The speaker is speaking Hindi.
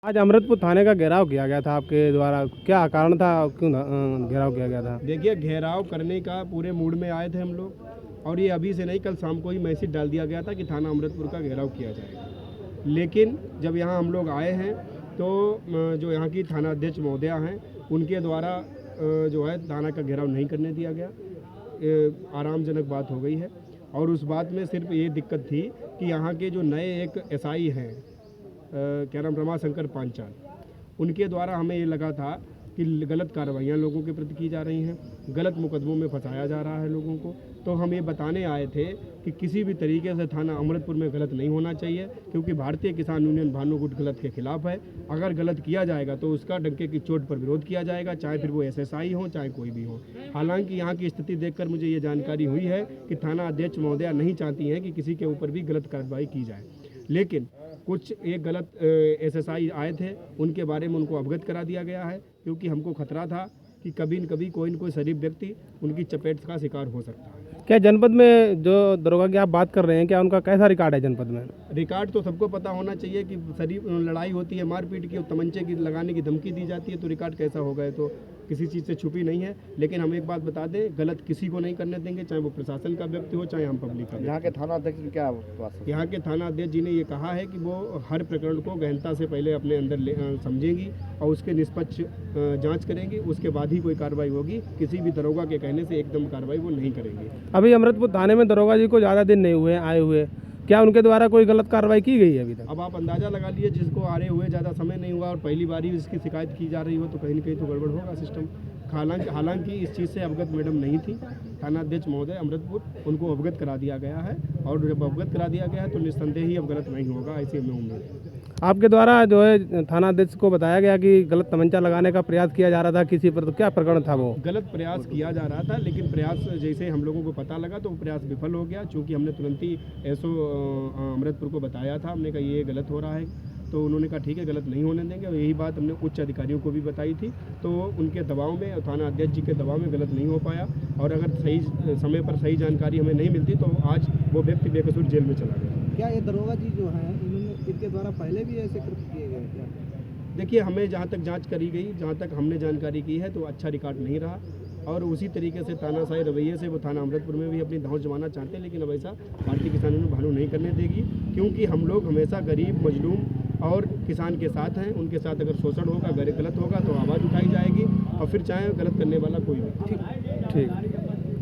आज अमृतपुर थाने का घेराव किया गया था आपके द्वारा, क्या कारण था, क्यों घेराव किया गया था? देखिए, घेराव करने का पूरे मूड में आए थे हम लोग, और ये अभी से नहीं, कल शाम को ही मैसेज डाल दिया गया था कि थाना अमृतपुर का घेराव किया जाएगा। लेकिन जब यहाँ हम लोग आए हैं तो जो यहाँ की थाना अध्यक्ष महोदया हैं उनके द्वारा जो है थाना का घेराव नहीं करने दिया गया। आरामजनक बात हो गई है, और उस बात में सिर्फ ये दिक्कत थी कि यहाँ के जो नए एक एसआई हैं, क्या नाम, रमाशंकर पांचाल, उनके द्वारा हमें ये लगा था कि गलत कार्रवाइयाँ लोगों के प्रति की जा रही हैं, गलत मुकदमों में फंसाया जा रहा है लोगों को। तो हम ये बताने आए थे कि किसी भी तरीके से थाना अमृतपुर में गलत नहीं होना चाहिए, क्योंकि भारतीय किसान यूनियन भानु गुट गलत के खिलाफ है। अगर गलत किया जाएगा तो उसका डंके की चोट पर विरोध किया जाएगा, चाहे फिर वो एसएसआई हो चाहे कोई भी हो। हालांकि यहाँ की स्थिति देखकर मुझे ये जानकारी हुई है कि थाना अध्यक्ष महोदया नहीं चाहती हैं कि किसी के ऊपर भी गलत कार्रवाई की जाए, लेकिन कुछ एक गलत एसएसआई आए थे, उनके बारे में उनको अवगत करा दिया गया है, क्योंकि हमको खतरा था कि कभी न कभी कोई न कोई शरीफ व्यक्ति उनकी चपेट का शिकार हो सकता है। क्या जनपद में जो दरोगा की आप बात कर रहे हैं, क्या उनका कैसा रिकॉर्ड है जनपद में? रिकॉर्ड तो सबको पता होना चाहिए कि शरीफ लड़ाई होती है, मारपीट की, तमंचे की लगाने की धमकी दी जाती है, तो रिकॉर्ड कैसा होगा? ये तो किसी चीज़ से छुपी नहीं है। लेकिन हम एक बात बता दें, गलत किसी को नहीं करने देंगे, चाहे वो प्रशासन का व्यक्ति हो चाहे हम पब्लिक का। यहाँ के थाना अध्यक्ष ने क्या यहाँ के थाना अध्यक्ष जी ने ये कहा है कि वो हर प्रकरण को गहनता से पहले अपने अंदर समझेंगी और उसके निष्पक्ष जांच करेंगी, उसके बाद ही कोई कार्रवाई होगी। किसी भी दरोगा के कहने से एकदम कार्रवाई वो नहीं करेंगे। अभी अमृतपुर थाने में दरोगा जी को ज़्यादा दिन नहीं हुए आए हुए, क्या उनके द्वारा कोई गलत कार्रवाई की गई है अभी तक? अब आप अंदाज़ा लगा लीजिए, जिसको आए हुए ज़्यादा समय नहीं हुआ और पहली बार ही इसकी शिकायत की जा रही हो, तो कहीं ना कहीं तो गड़बड़ होगा सिस्टम। हालांकि इस चीज़ से अवगत मैडम नहीं थी, थाना अध्यक्ष महोदय अमृतपुर, उनको अवगत करा दिया गया है, और जब अवगत करा दिया गया है तो निस्संदेह ही अब गलत नहीं होगा, ऐसी हमें उम्मीद है। आपके द्वारा जो है थाना अध्यक्ष को बताया गया कि गलत तमंचा लगाने का प्रयास किया जा रहा था किसी पर, तो क्या प्रकरण था वो? गलत प्रयास किया जा रहा था, लेकिन प्रयास जैसे हम लोगों को पता लगा तो प्रयास विफल हो गया, चूँकि हमने तुरंत ही एसओ अमृतपुर को बताया था। हमने कहा ये गलत हो रहा है, तो उन्होंने कहा ठीक है, गलत नहीं होने देंगे, और यही बात हमने उच्च अधिकारियों को भी बताई थी। तो उनके दबाव में, थाना अध्यक्ष जी के दबाव में गलत नहीं हो पाया, और अगर सही समय पर सही जानकारी हमें नहीं मिलती तो आज वो व्यक्ति बेकसूर जेल में चला गया। क्या ये दरोगा जी जो हैं, इनके द्वारा पहले भी ऐसे कृत्य किए गए क्या? देखिए, हमें जहाँ तक जांच करी गई, जहाँ तक हमने जानकारी की है, तो अच्छा रिकॉर्ड नहीं रहा, और उसी तरीके से तानाशाही रवैये से वो थाना अमृतपुर में भी अपनी धौंस जमाना चाहते हैं। लेकिन अब ऐसा भारतीय किसान यूनियन भानु नहीं करने देगी, क्योंकि हम लोग हमेशा गरीब, मजलूम और किसान के साथ हैं। उनके साथ अगर शोषण होगा, गलत होगा तो आवाज़ उठाई जाएगी, और फिर चाहे गलत करने वाला कोई भी। ठीक।